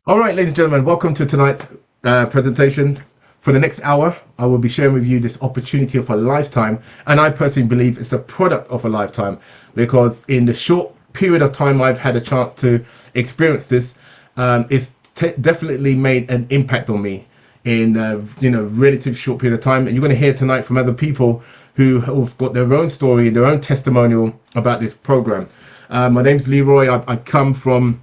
All right, ladies and gentlemen, welcome to tonight's presentation. For the next hour, I will be sharing with you this opportunity of a lifetime, and I personally believe it's a product of a lifetime because in the short period of time I've had a chance to experience this, it's definitely made an impact on me in relative short period of time. And you're going to hear tonight from other people who have got their own story, their own testimonial about this program. My name's Leroy. I come from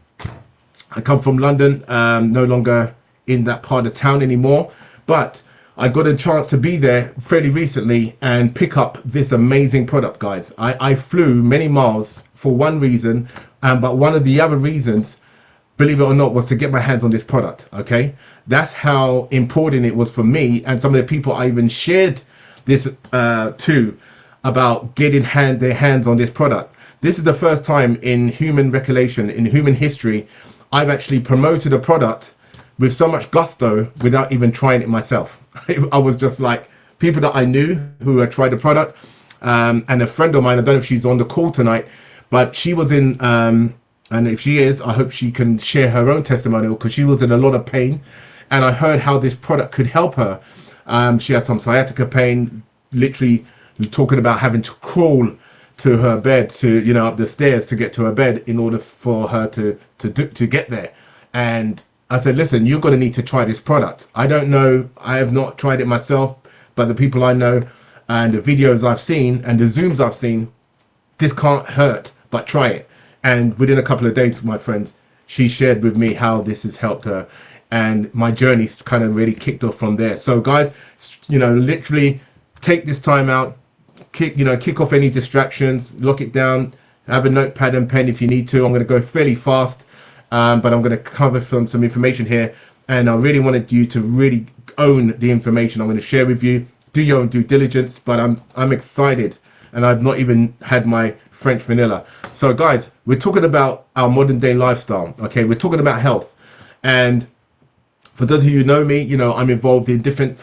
London, no longer in that part of town anymore, but I got a chance to be there fairly recently and pick up this amazing product, guys. I flew many miles for one reason, but one of the other reasons, believe it or not, was to get my hands on this product. Okay, that's how important it was for me and some of the people I even shared this to about getting their hands on this product. This is the first time in human recollection, in human history, I've actually promoted a product with so much gusto without even trying it myself. I was just like, people that I knew who had tried the product, and a friend of mine, I don't know if she's on the call tonight, but she was in, and if she is, I hope she can share her own testimonial because she was in a lot of pain, and I heard how this product could help her. She had some sciatica pain, literally talking about having to crawl to her bed, to up the stairs to get to her bed in order for her to get there. And I said, listen, you're going to need to try this product. I don't know, I have not tried it myself, but the people I know and the videos I've seen and the Zooms I've seen, this can't hurt, but try it. And within a couple of days, my friends, she shared with me how this has helped her, and my journey kind of really kicked off from there. So guys, literally take this time out, kick off any distractions, lock it down, have a notepad and pen if you need to. I'm going to go fairly fast, but I'm going to cover some information here, and I really wanted you to really own the information I'm going to share with you. Do your own due diligence, but I'm excited, and I've not even had my French vanilla. So guys, we're talking about our modern day lifestyle. Okay, we're talking about health, and for those of you who know me, I'm involved in different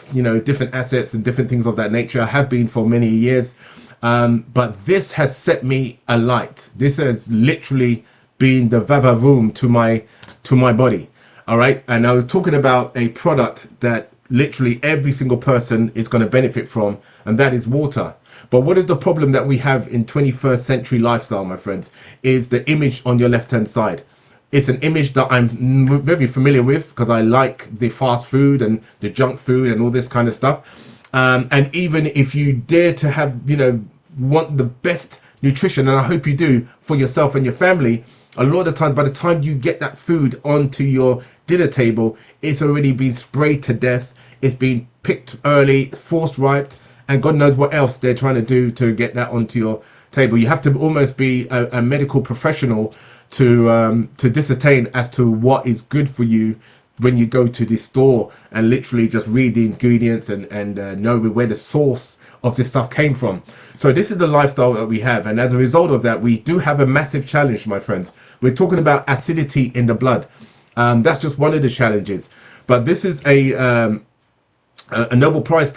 assets and different things of that nature. I have been for many years, but this has set me alight. This has literally been the vavavoom to my body. All right, and now we're talking about a product that literally every single person is going to benefit from, and that is water. But what is the problem that we have in 21st century lifestyle, my friends, is the image on your left hand side. It's an image that I'm very familiar with because I like the fast food and the junk food and all this kind of stuff. And even if you dare to have, want the best nutrition, and I hope you do for yourself and your family, a lot of the time, by the time you get that food onto your dinner table, it's already been sprayed to death. It's been picked early, forced ripe, and God knows what else they're trying to do to get that onto your table. You have to almost be a medical professional to discertain as to what is good for you when you go to the store and literally just read the ingredients and know where the source of this stuff came from. So this is the lifestyle that we have, and as a result of that, we do have a massive challenge, my friends. We're talking about acidity in the blood. That's just one of the challenges, but this is a Nobel Prize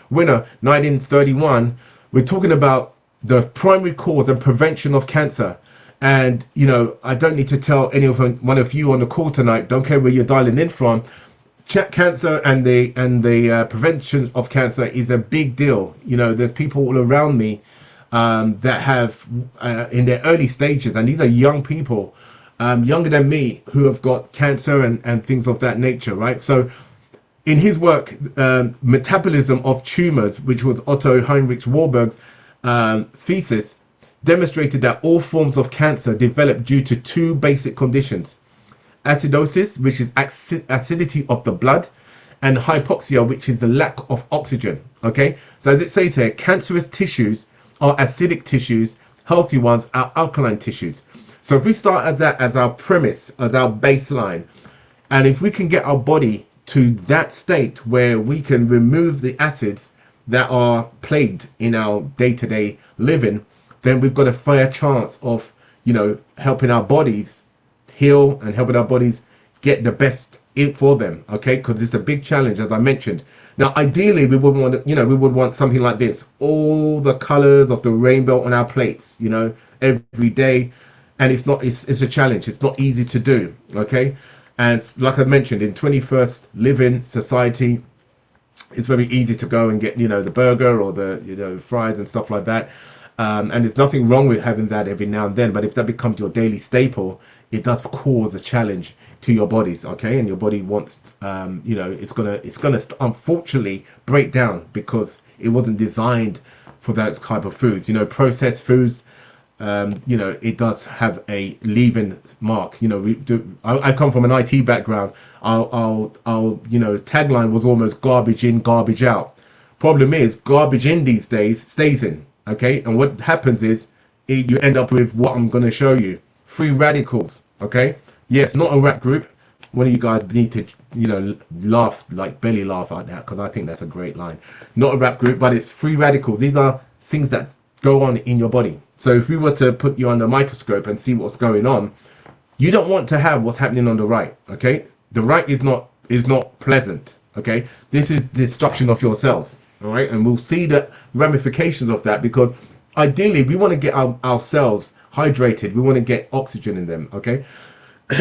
winner, 1931. We're talking about the primary cause and prevention of cancer. And I don't need to tell one of you on the call tonight, don't care where you're dialing in from, cancer and the prevention of cancer is a big deal. There's people all around me that have in their early stages, and these are young people, younger than me, who have got cancer and things of that nature, right? So in his work, Metabolism of Tumors, which was Otto Heinrich Warburg's thesis, demonstrated that all forms of cancer develop due to two basic conditions: acidosis, which is acidity of the blood, and hypoxia, which is the lack of oxygen. Okay, so as it says here, cancerous tissues are acidic tissues, healthy ones are alkaline tissues. So if we start at that as our premise, as our baseline, and if we can get our body to that state where we can remove the acids that are plagued in our day-to-day living, then we've got a fair chance of helping our bodies heal and helping our bodies get the best in for them. Okay, because it's a big challenge, as I mentioned. Now ideally we would want we would want something like this, all the colors of the rainbow on our plates, every day, and it's a challenge. It's not easy to do. Okay, and like I mentioned, in 21st living society, it's very easy to go and get, the burger or the, fries and stuff like that. And there's nothing wrong with having that every now and then, but if that becomes your daily staple, it does cause a challenge to your bodies. Okay, and your body wants, it's gonna unfortunately break down because it wasn't designed for those type of foods. Processed foods, it does have a leaving mark. I come from an IT background. Our tagline was almost garbage in, garbage out. Problem is, garbage in these days stays in. Okay, and what happens is you end up with what I'm going to show you: free radicals. Okay, yes, not a rap group. One of you guys need to, laugh, like belly laugh at that, because I think that's a great line. Not a rap group, but it's free radicals. These are things that go on in your body. So if we were to put you under a microscope and see what's going on, you don't want to have what's happening on the right. Okay, the right is not pleasant. Okay, this is destruction of your cells. All right, and we'll see the ramifications of that, because ideally we want to get our cells hydrated. We want to get oxygen in them. Okay,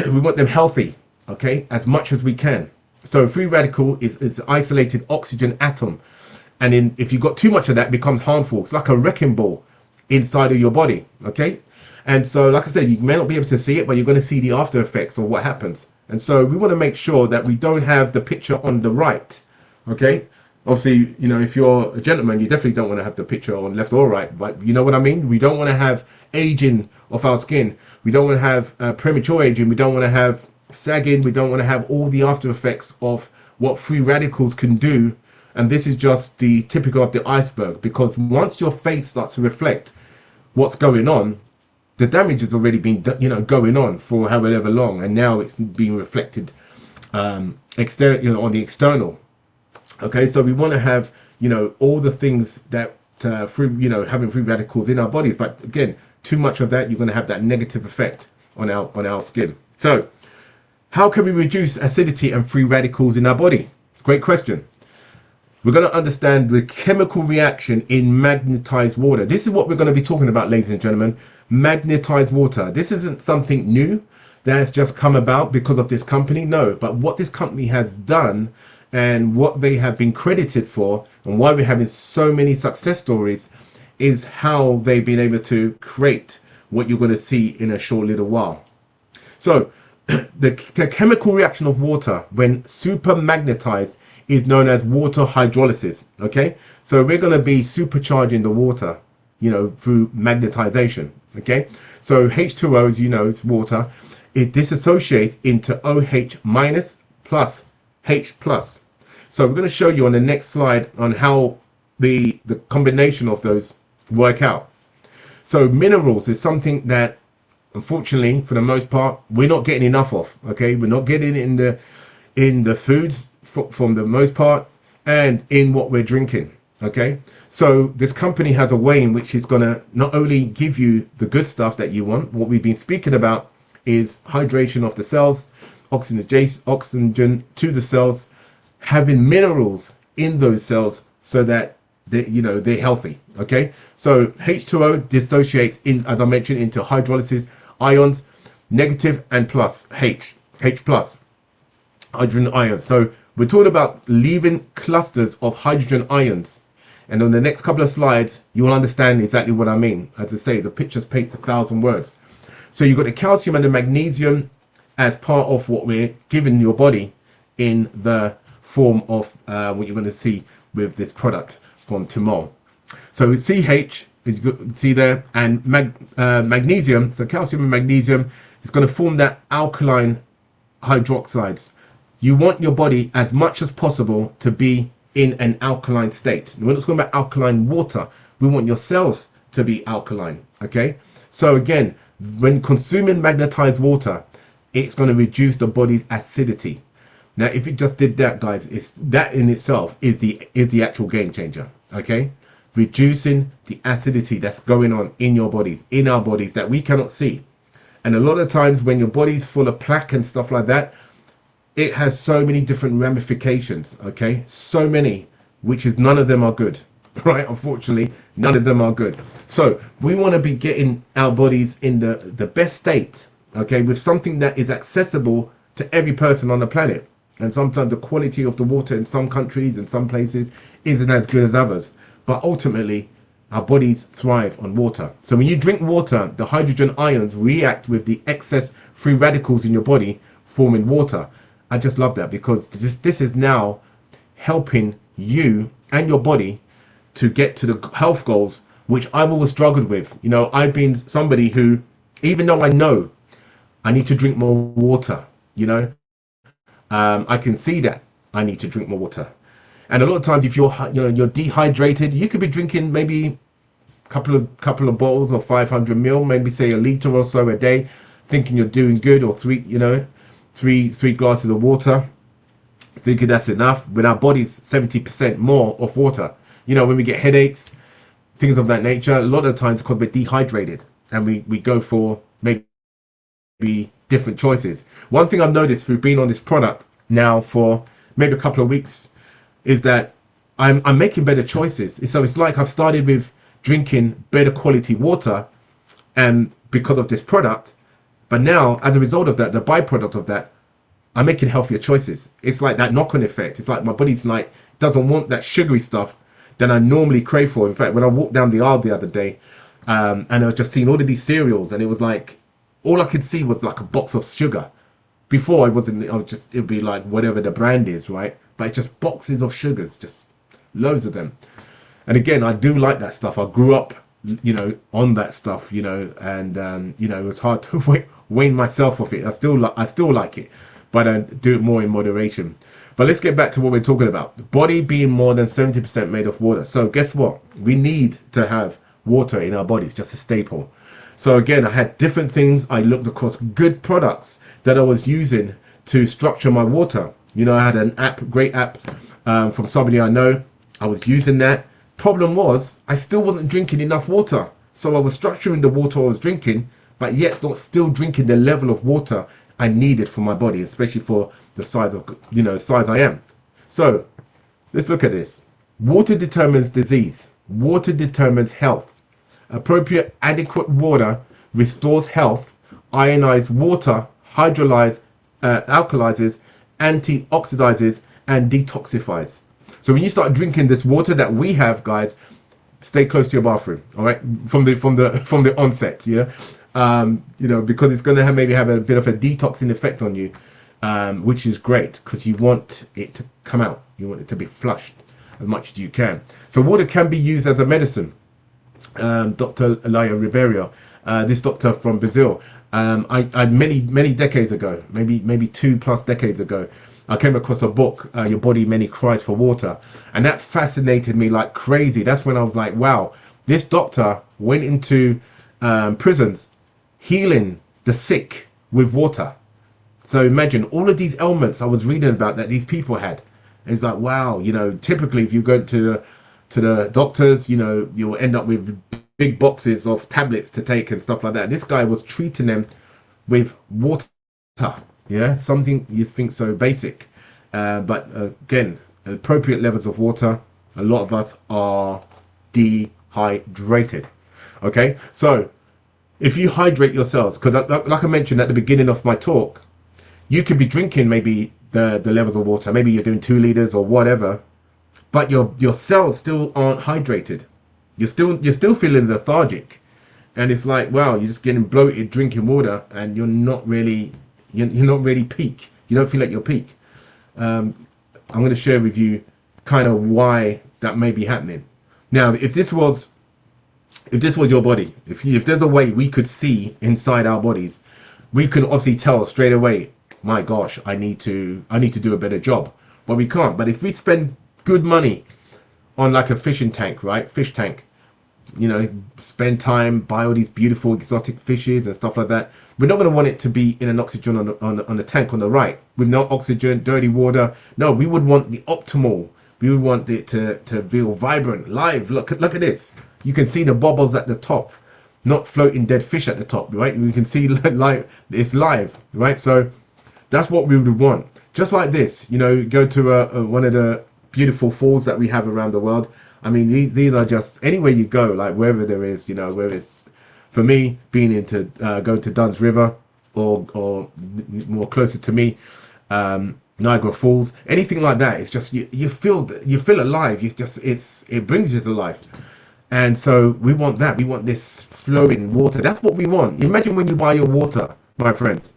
we want them healthy. Okay, as much as we can. So free radical is an isolated oxygen atom, and if you've got too much of that, it becomes harmful. It's like a wrecking ball inside of your body. Okay, and so like I said, you may not be able to see it, but you're going to see the after effects of what happens. And so we want to make sure that we don't have the picture on the right. Okay, obviously, if you're a gentleman, you definitely don't want to have the picture on left or right, but you know what I mean? We don't want to have aging of our skin. We don't want to have premature aging. We don't want to have sagging. We don't want to have all the after effects of what free radicals can do. And this is just the typical of the iceberg, because once your face starts to reflect what's going on, the damage has already been, going on for however long, and now it's being reflected on the external. Okay, so we want to have, all the things that having free radicals in our bodies, but again, too much of that, you're going to have that negative effect on our skin. So how can we reduce acidity and free radicals in our body? Great question. We're going to understand the chemical reaction in magnetized water. This is what we're going to be talking about, ladies and gentlemen. Magnetized water. This isn't something new that's just come about because of this company. No, but what this company has done and what they have been credited for, and why we're having so many success stories, is how they've been able to create what you're going to see in a short little while. So the chemical reaction of water when super magnetized is known as water hydrolysis. Okay, so we're going to be supercharging the water, through magnetization. Okay, so H2O, as you know, is water. It dissociates into OH minus plus H plus. So we're going to show you on the next slide on how the combination of those work out. So minerals is something that, unfortunately, for the most part, we're not getting enough of. Okay, we're not getting it in the foods from the most part, and in what we're drinking. Okay, so this company has a way in which it's going to not only give you the good stuff that you want. What we've been speaking about is hydration of the cells, oxygen to the cells, having minerals in those cells so that they're healthy. Okay, so H2O dissociates as I mentioned, into hydrolysis ions, negative and plus H plus hydrogen ions. So we're talking about leaving clusters of hydrogen ions, and on the next couple of slides you will understand exactly what I mean. As I say, the picture paints 1,000 words. So you've got the calcium and the magnesium as part of what we're giving your body in the form of what you're going to see with this product from Timol. So CH, you can see there, and magnesium, so calcium and magnesium is going to form that alkaline hydroxides. You want your body as much as possible to be in an alkaline state. We're not talking about alkaline water. We want your cells to be alkaline. Okay, so again, when consuming magnetized water, it's going to reduce the body's acidity. Now, if it just did that, guys, that in itself is the actual game changer. Okay, reducing the acidity that's going on in your bodies, in our bodies, that we cannot see. And a lot of times when your body's full of plaque and stuff like that, it has so many different ramifications. Okay, so many, which is none of them are good. right? Unfortunately, none of them are good. So we want to be getting our bodies in the best state, okay, with something that is accessible to every person on the planet. And sometimes the quality of the water in some countries and some places isn't as good as others. But ultimately, our bodies thrive on water. So when you drink water, the hydrogen ions react with the excess free radicals in your body, forming water. I just love that, because this is now helping you and your body to get to the health goals, which I've always struggled with. You know, I've been somebody who, even though I know I need to drink more water, you know, I can see that I need to drink more water. And a lot of times, if you're dehydrated, you could be drinking maybe couple of bottles of 500 ml, maybe say a liter or so a day, thinking you're doing good, or three glasses of water, thinking that's enough. But our body's 70% more of water. You know, when we get headaches, things of that nature, a lot of the times because we're dehydrated, and we go for maybe different choices. One thing I've noticed through being on this product now for maybe a couple of weeks is that I'm making better choices. So it's like I've started with drinking better quality water, and because of this product, but now as a result of that, the byproduct of that, I'm making healthier choices. It's like that knock-on effect. It's like my body's like doesn't want that sugary stuff that I normally crave for. In fact, when I walked down the aisle the other day, and I was just seeing all of these cereals, and it was like all I could see was like a box of sugar. Before it'd be like whatever the brand is, right? But it's just boxes of sugars, just loads of them. And again, I do like that stuff. I grew up, on that stuff, and it was hard to wean myself off it. I still like it, but I do it more in moderation. But let's get back to what we're talking about. The body being more than 70% made of water. So guess what? We need to have water in our bodies, just a staple. So again, I had different things. I looked across good products that I was using to structure my water. I had an great app from somebody I know. I was using that. Problem was, I still wasn't drinking enough water. So I was structuring the water I was drinking, but yet not still drinking the level of water I needed for my body, especially for the size I am. So let's look at this. Water determines disease. Water determines health. Appropriate, adequate water restores health. Ionized water hydrolyzes, alkalizes, antioxidizes, and detoxifies. So when you start drinking this water that we have, guys, stay close to your bathroom. All right, from the onset, because it's going to maybe have a bit of a detoxing effect on you, which is great because you want it to come out. You want it to be flushed as much as you can. So water can be used as a medicine. Dr. Elia Ribeiro, this doctor from Brazil, I many decades ago, maybe 2+ decades ago, I came across a book, Your Body Many Cries for Water, and that fascinated me like crazy. That's when I was like, wow, this doctor went into prisons healing the sick with water. So imagine all of these ailments I was reading about that these people had. It's like, wow, typically if you go to the doctors, you'll end up with big boxes of tablets to take and stuff like that. This guy was treating them with water. Yeah, something you think so basic, but again, appropriate levels of water. A lot of us are dehydrated. Okay, so if you hydrate yourselves, because like I mentioned at the beginning of my talk, you could be drinking maybe the levels of water. Maybe you're doing 2 liters or whatever, but your cells still aren't hydrated. You're still feeling lethargic, and it's like, wow, you're just getting bloated drinking water, and you're not really peak. You don't feel like you're peak. I'm going to share with you kind of why that may be happening. Now, if this was your body, if there's a way we could see inside our bodies, we could obviously tell straight away, my gosh, I need to do a better job. But we can't. But if we spend good money on like a fishing tank, right? Fish tank, spend time, buy all these beautiful exotic fishes and stuff like that. We're not going to want it to be in an oxygen on the tank on the right with no oxygen, dirty water. No, we would want the optimal. We would want it to feel vibrant, live. Look at this. You can see the bubbles at the top, not floating dead fish at the top, right? You can see like it's live, right? So that's what we would want. Just like this, go to one of the beautiful falls that we have around the world. I mean, these are just anywhere you go, like wherever there is, you know, where it's, for me, being into going to Dunn's River, or more closer to me, Niagara Falls, anything like that. It's just you feel alive. You just it brings you to life. And so we want that. We want this flowing water. That's what we want. Imagine when you buy your water, my friends.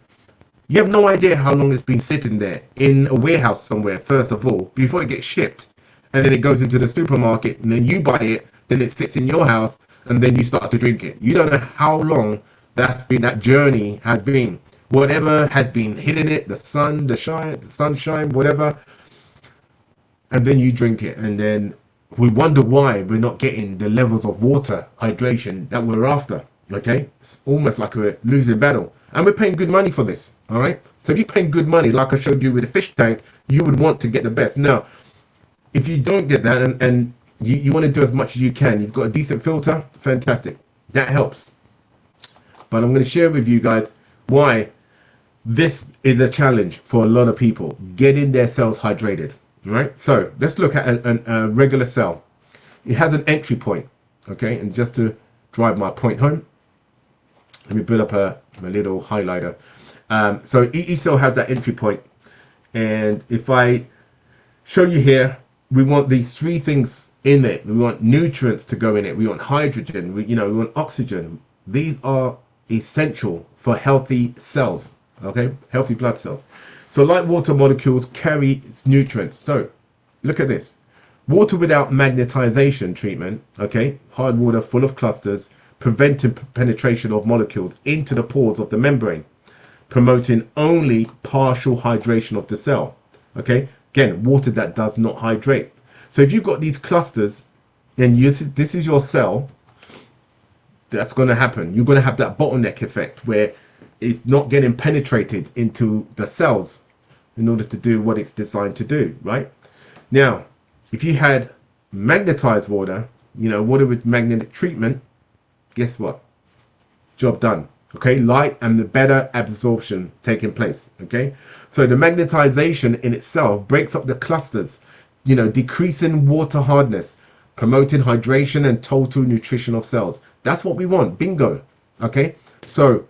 You have no idea how long it's been sitting there in a warehouse somewhere, first of all, before it gets shipped. And then it goes into the supermarket, and then you buy it, then it sits in your house, and then you start to drink it. You don't know how long that journey has been. Whatever has been hitting it, the sunshine, whatever, and then you drink it, and then we wonder why we're not getting the levels of water hydration that we're after. Okay, it's almost like we're losing battle, and we're paying good money for this. All right, so if you're paying good money, like I showed you with a fish tank, you would want to get the best. Now, if you don't get that, and you want to do as much as you can, you've got a decent filter, fantastic, that helps. But I'm going to share with you guys why this is a challenge for a lot of people, getting their cells hydrated. Right, so let's look at a regular cell. It has an entry point. Okay, and just to drive my point home, let me build up my little highlighter. So each cell has that entry point, and if I show you here, we want these three things in it. We want nutrients to go in it. We want hydrogen. We want oxygen. These are essential for healthy cells. Okay, healthy blood cells. So like water molecules carry nutrients. So look at this. Water without magnetization treatment, okay, hard water full of clusters, preventing penetration of molecules into the pores of the membrane, promoting only partial hydration of the cell. Okay, again, water that does not hydrate. So if you've got these clusters, then this is your cell, that's going to happen. You're going to have that bottleneck effect where it's not getting penetrated into the cells in order to do what it's designed to do, right? Now, if you had magnetized water, water with magnetic treatment, guess what? Job done. Okay, light and the better absorption taking place. Okay, so the magnetization in itself breaks up the clusters, decreasing water hardness, promoting hydration and total nutrition of cells. That's what we want. Bingo. Okay, so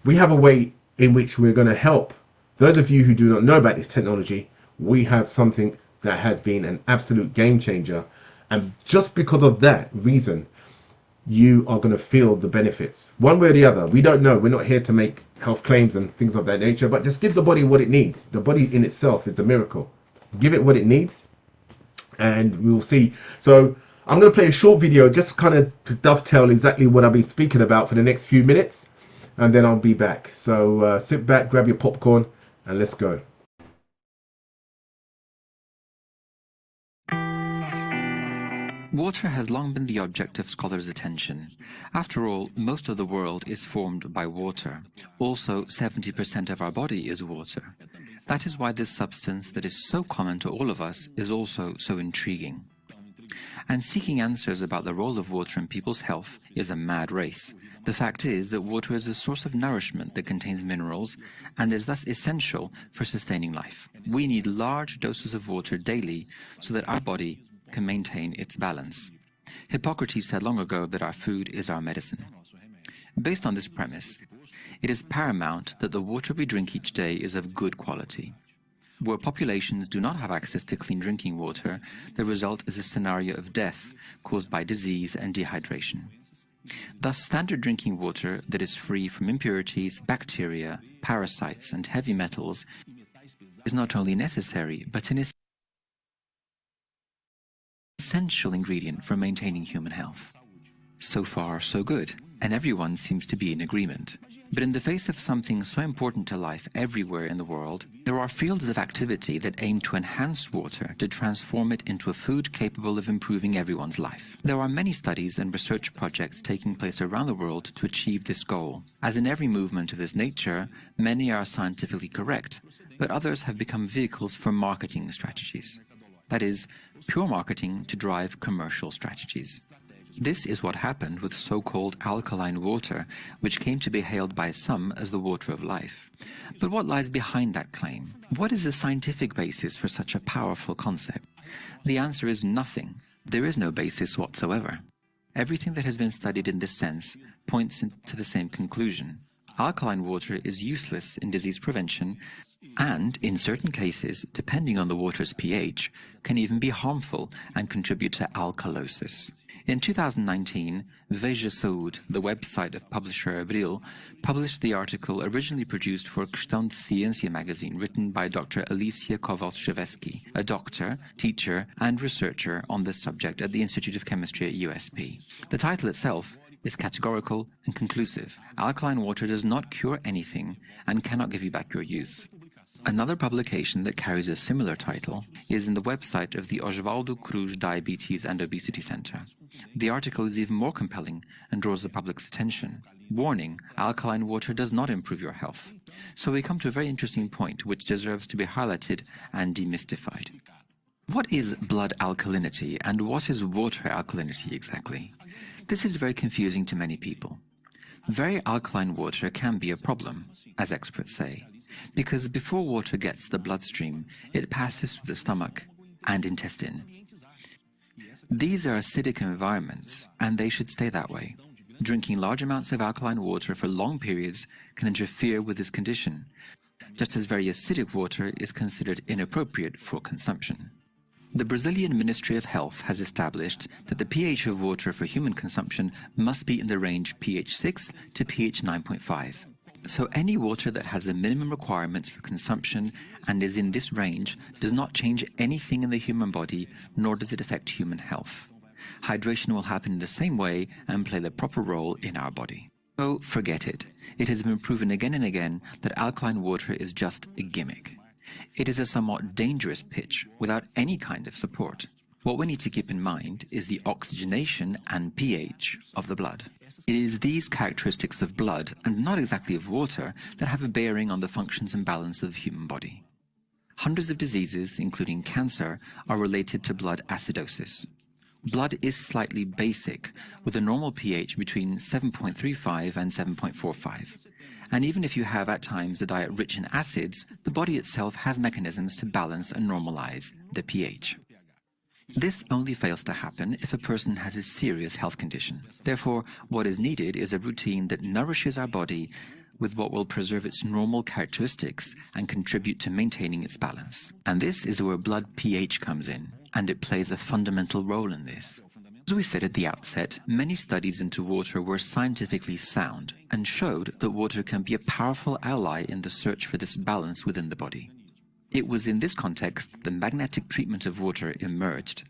we have a way in which we're going to help those of you who do not know about this technology. We have something that has been an absolute game changer, and just because of that reason, you are going to feel the benefits one way or the other. We don't know. We're not here to make health claims and things of that nature, but just give the body what it needs. The body in itself is the miracle. Give it what it needs, and we'll see. So I'm going to play a short video just kind of to dovetail exactly what I've been speaking about for the next few minutes, and then I'll be back. So sit back, grab your popcorn, and let's go. Water has long been the object of scholars' attention. After all, most of the world is formed by water. Also, 70% of our body is water. That is why this substance that is so common to all of us is also so intriguing. And seeking answers about the role of water in people's health is a mad race. The fact is that water is a source of nourishment that contains minerals and is thus essential for sustaining life. We need large doses of water daily so that our body can maintain its balance. Hippocrates said long ago that our food is our medicine. Based on this premise, it is paramount that the water we drink each day is of good quality. Where populations do not have access to clean drinking water, the result is a scenario of death caused by disease and dehydration. Thus, standard drinking water that is free from impurities, bacteria, parasites, and heavy metals is not only necessary, but an essential ingredient for maintaining human health. So far, so good, and everyone seems to be in agreement. But in the face of something so important to life everywhere in the world, there are fields of activity that aim to enhance water, to transform it into a food capable of improving everyone's life. There are many studies and research projects taking place around the world to achieve this goal. As in every movement of this nature, many are scientifically correct, but others have become vehicles for marketing strategies. That is, pure marketing to drive commercial strategies. This is what happened with so-called alkaline water, which came to be hailed by some as the water of life. But what lies behind that claim? What is the scientific basis for such a powerful concept? The answer is nothing, There is no basis whatsoever. Everything that has been studied in this sense points to the same conclusion. Alkaline water is useless in disease prevention and, in certain cases, depending on the water's pH, can even be harmful and contribute to alkalosis. In 2019, Veja Saúde, the website of publisher Abril, published the article originally produced for Questão de Ciência magazine, written by Dr. Alicia Kowalczewski, a doctor, teacher, and researcher on this subject at the Institute of Chemistry at USP. The title itself is categorical and conclusive. Alkaline water does not cure anything and cannot give you back your youth. Another publication that carries a similar title is in the website of the Osvaldo Cruz Diabetes and Obesity Center. The article is even more compelling and draws the public's attention. Warning, alkaline water does not improve your health. So we come to a very interesting point which deserves to be highlighted and demystified. What is blood alkalinity and what is water alkalinity exactly? This is very confusing to many people. Very alkaline water can be a problem, as experts say, because before water gets to the bloodstream, it passes through the stomach and intestine. These are acidic environments, and they should stay that way. Drinking large amounts of alkaline water for long periods can interfere with this condition, just as very acidic water is considered inappropriate for consumption. The Brazilian Ministry of Health has established that the pH of water for human consumption must be in the range pH 6 to pH 9.5. So any water that has the minimum requirements for consumption and is in this range does not change anything in the human body, nor does it affect human health. Hydration will happen in the same way and play the proper role in our body. So forget it. It has been proven again and again that alkaline water is just a gimmick. It is a somewhat dangerous pitch without any kind of support. What we need to keep in mind is the oxygenation and pH of the blood. It is these characteristics of blood, and not exactly of water, that have a bearing on the functions and balance of the human body. Hundreds of diseases, including cancer, are related to blood acidosis. Blood is slightly basic, with a normal pH between 7.35 and 7.45. And even if you have at times a diet rich in acids, the body itself has mechanisms to balance and normalize the pH. This only fails to happen if a person has a serious health condition. Therefore, what is needed is a routine that nourishes our body with what will preserve its normal characteristics and contribute to maintaining its balance. And this is where blood pH comes in, and it plays a fundamental role in this. As we said at the outset, many studies into water were scientifically sound and showed that water can be a powerful ally in the search for this balance within the body. It was in this context the magnetic treatment of water emerged.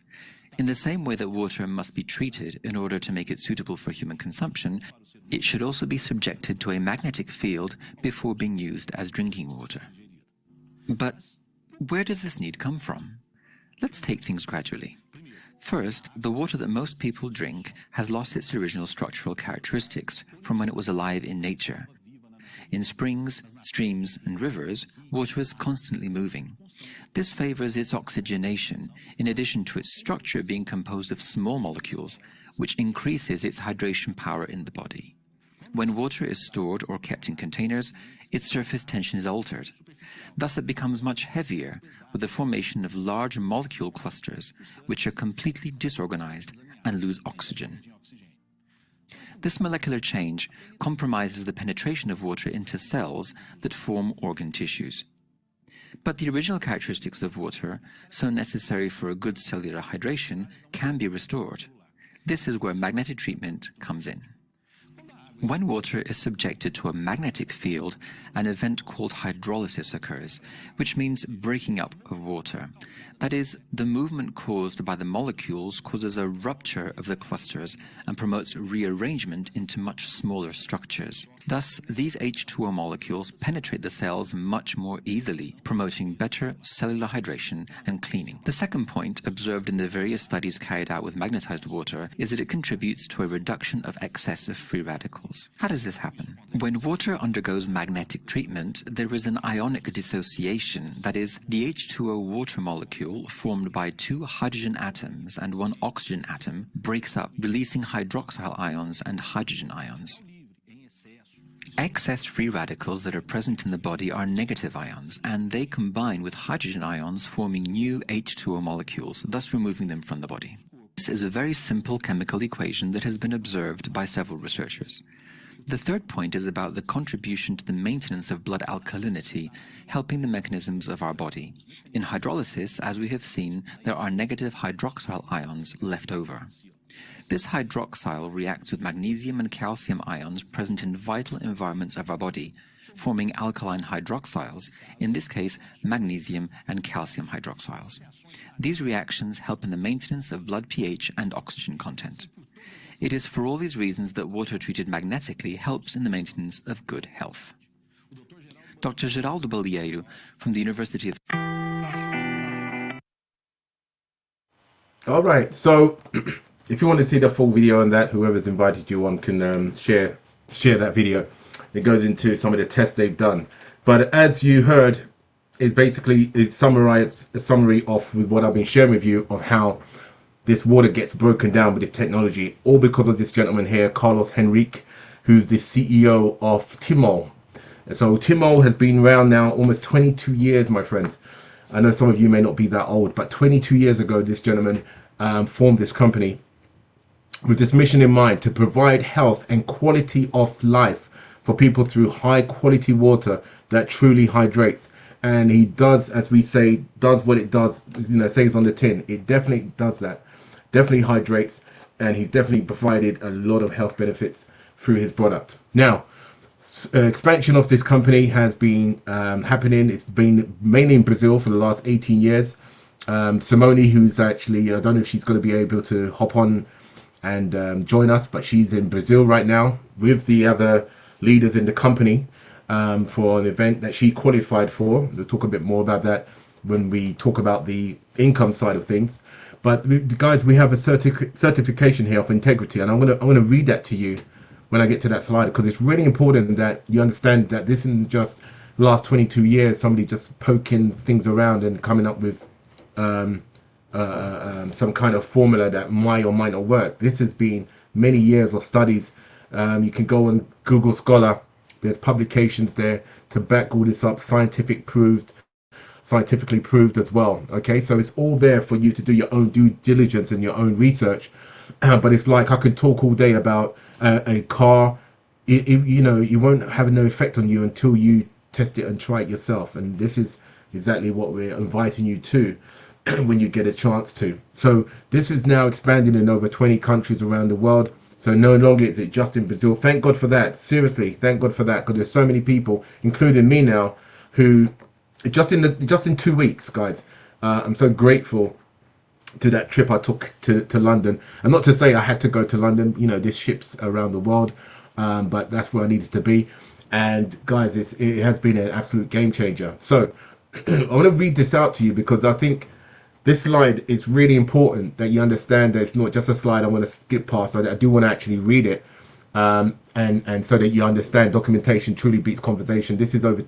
In the same way that water must be treated in order to make it suitable for human consumption, it should also be subjected to a magnetic field before being used as drinking water. But where does this need come from? Let's take things gradually. First, the water that most people drink has lost its original structural characteristics from when it was alive in nature. In springs, streams, and rivers, water is constantly moving. This favors its oxygenation, in addition to its structure being composed of small molecules, which increases its hydration power in the body. When water is stored or kept in containers, its surface tension is altered. Thus it becomes much heavier, with the formation of large molecule clusters, which are completely disorganized and lose oxygen. This molecular change compromises the penetration of water into cells that form organ tissues. But the original characteristics of water, so necessary for a good cellular hydration, can be restored. This is where magnetic treatment comes in. When water is subjected to a magnetic field, an event called hydrolysis occurs, which means breaking up of water. That is, the movement caused by the molecules causes a rupture of the clusters and promotes rearrangement into much smaller structures. Thus, these H2O molecules penetrate the cells much more easily, promoting better cellular hydration and cleaning. The second point, observed in the various studies carried out with magnetized water, is that it contributes to a reduction of excess of free radicals. How does this happen? When water undergoes magnetic treatment, there is an ionic dissociation, that is, the H2O water molecule formed by two hydrogen atoms and one oxygen atom breaks up, releasing hydroxyl ions and hydrogen ions. Excess free radicals that are present in the body are negative ions, and they combine with hydrogen ions, forming new H2O molecules, thus removing them from the body. This is a very simple chemical equation that has been observed by several researchers. The third point is about the contribution to the maintenance of blood alkalinity, helping the mechanisms of our body. In hydrolysis, as we have seen, there are negative hydroxyl ions left over. This hydroxyl reacts with magnesium and calcium ions present in vital environments of our body, forming alkaline hydroxyls, in this case magnesium and calcium hydroxyls. These reactions help in the maintenance of blood pH and oxygen content. It is for all these reasons that water treated magnetically helps in the maintenance of good health. Dr. Geraldo Balieiro from the University of... All right, so if you want to see the full video on that, whoever's invited you on can share that video. It goes into some of the tests they've done. But as you heard, it basically is a summary of with what I've been sharing with you of how this water gets broken down with this technology, all because of this gentleman here, Carlos Henrique, who's the CEO of Timol. And so Timol has been around now almost 22 years, my friends. I know some of you may not be that old, but 22 years ago, this gentleman formed this company with this mission in mind to provide health and quality of life for people through high quality water that truly hydrates. And he does, as we say, does what it does, says on the tin. It definitely does that, definitely hydrates, and he's definitely provided a lot of health benefits through his product. Now, expansion of this company has been happening. It's been mainly in Brazil for the last 18 years. Simone, who's actually, I don't know if she's going to be able to hop on and join us, but she's in Brazil right now with the other leaders in the company for an event that she qualified for. We'll talk a bit more about that when we talk about the income side of things. But guys, we have a certification here of integrity, and I'm gonna read that to you when I get to that slide, because it's really important that you understand that this isn't just the last 22 years somebody just poking things around and coming up with some kind of formula that might or might not work. This has been many years of studies. You can go on Google Scholar. There's publications there to back all this up, scientifically proved as well. Okay, so it's all there for you to do your own due diligence and your own research. But it's like I could talk all day about a car. You won't have no effect on you until you test it and try it yourself. And this is exactly what we're inviting you to when you get a chance to. So this is now expanding in over 20 countries around the world. So no longer is it just in Brazil. Thank God for that. Seriously, thank God for that, because there's so many people, including me now, who just in 2 weeks, guys. I'm so grateful to that trip I took to London. And not to say I had to go to London. There's ships around the world, but that's where I needed to be. And guys, it has been an absolute game changer. So I want to read this out to you, because I think this slide is really important that you understand that it's not just a slide I'm going to skip past. I do want to actually read it, and so that you understand documentation truly beats conversation. This is over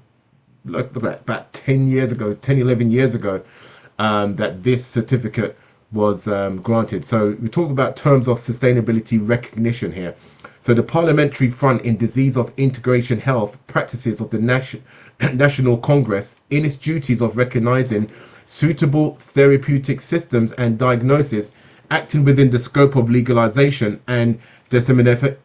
about 10 years ago, 10, 11 years ago, that this certificate was granted. So we talk about terms of sustainability recognition here. So the Parliamentary Front in Disease of Integration Health Practices of the National Congress, in its duties of recognizing suitable therapeutic systems and diagnosis, acting within the scope of legalization and dissemination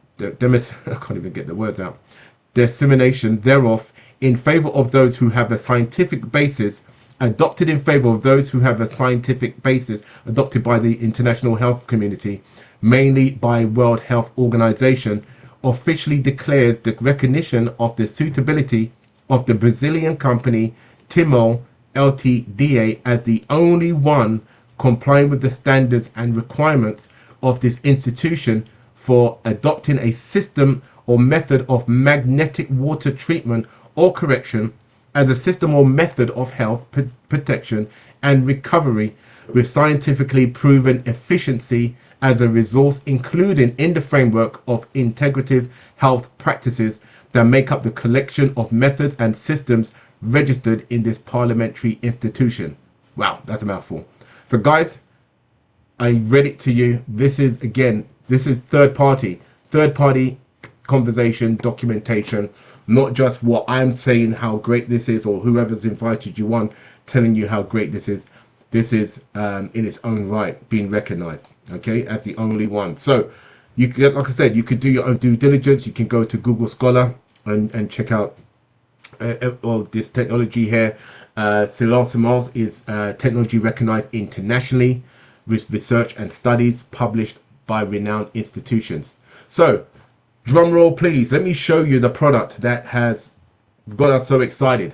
thereof in favor of those who have a scientific basis, adopted in favor of those who have a scientific basis, adopted by the international health community, mainly by World Health Organization, officially declares the recognition of the suitability of the Brazilian company Timol Ltda as the only one complying with the standards and requirements of this institution for adopting a system or method of magnetic water treatment or correction as a system or method of health protection and recovery with scientifically proven efficiency as a resource, including in the framework of integrative health practices that make up the collection of methods and systems registered in this parliamentary institution. Wow, that's a mouthful. So guys, I read it to you. This is third party conversation, documentation, not just what I'm saying how great this is, or whoever's invited you on telling you how great this is. this is in its own right being recognized, okay, as the only one. So you could, like I said, you could do your own due diligence. You can go to Google Scholar and check out all this technology here. Timol is technology recognized internationally with research and studies published by renowned institutions. So drum roll please, let me show you the product that has got us so excited.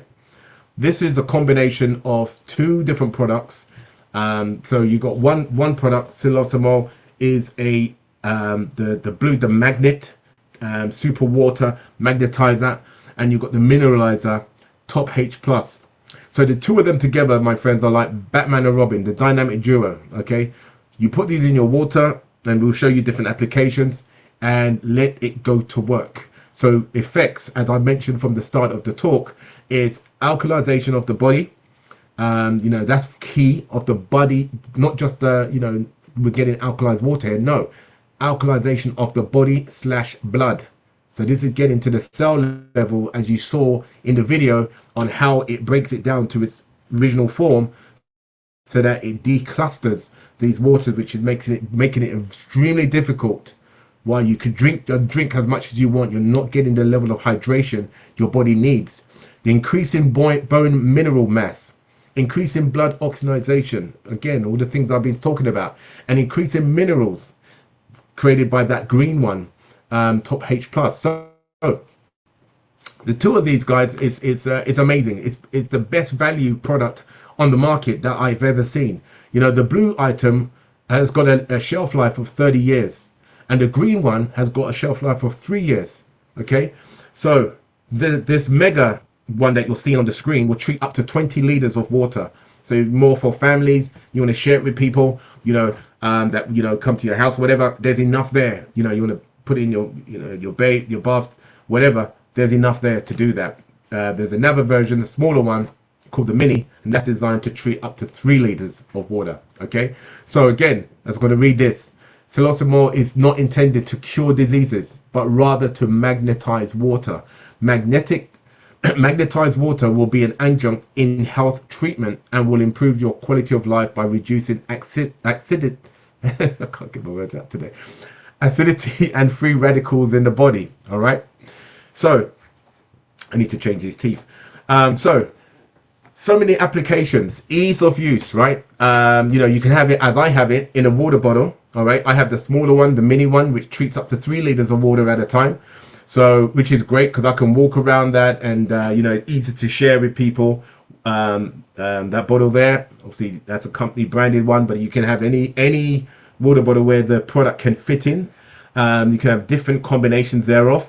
This is a combination of two different products. So you got one product. Timol is a the magnet super water magnetizer, and you've got the mineralizer top H plus. So the two of them together, my friends, are like Batman and Robin, the dynamic duo. Okay, you put these in your water, and we'll show you different applications, and let it go to work. So effects, as I mentioned from the start of the talk, is alkalization of the body. You know, that's key of the body, not just the, you know, we're getting alkalized water here. No, alkalization of the body / blood. So this is getting to the cell level, as you saw in the video, on how it breaks it down to its original form, so that it declusters these waters, which is making it extremely difficult. While you could drink as much as you want, you're not getting the level of hydration your body needs. The increase in bone mineral mass, increase in blood oxygenation, again, all the things I've been talking about, and increase in minerals created by that green one, top H plus. So the two of these guys it's amazing. It's the best value product on the market that I've ever seen. You know, the blue item has got a shelf life of 30 years, and the green one has got a shelf life of 3 years. Okay, so this mega one that you'll see on the screen will treat up to 20 liters of water. So more for families, you want to share it with people, you know, that, you know, come to your house, whatever. There's enough there. You know, you want to put in your, you know, your bath, whatever. There's enough there to do that. There's another version, a smaller one called the mini, and that's designed to treat up to 3 liters of water. Okay, so again, I was going to read this. Timol is not intended to cure diseases, but rather to magnetize water. Magnetized water will be an adjunct in health treatment and will improve your quality of life by reducing I can't get my words out today. Acidity and free radicals in the body. All right. So I need to change these teeth. So many applications, ease of use, right? You know, you can have it as I have it in a water bottle. All right. I have the smaller one, the mini one, which treats up to 3 liters of water at a time. So, which is great because I can walk around that, and you know, easy to share with people. That bottle there, obviously that's a company branded one, but you can have any water bottle where the product can fit in. You can have different combinations thereof.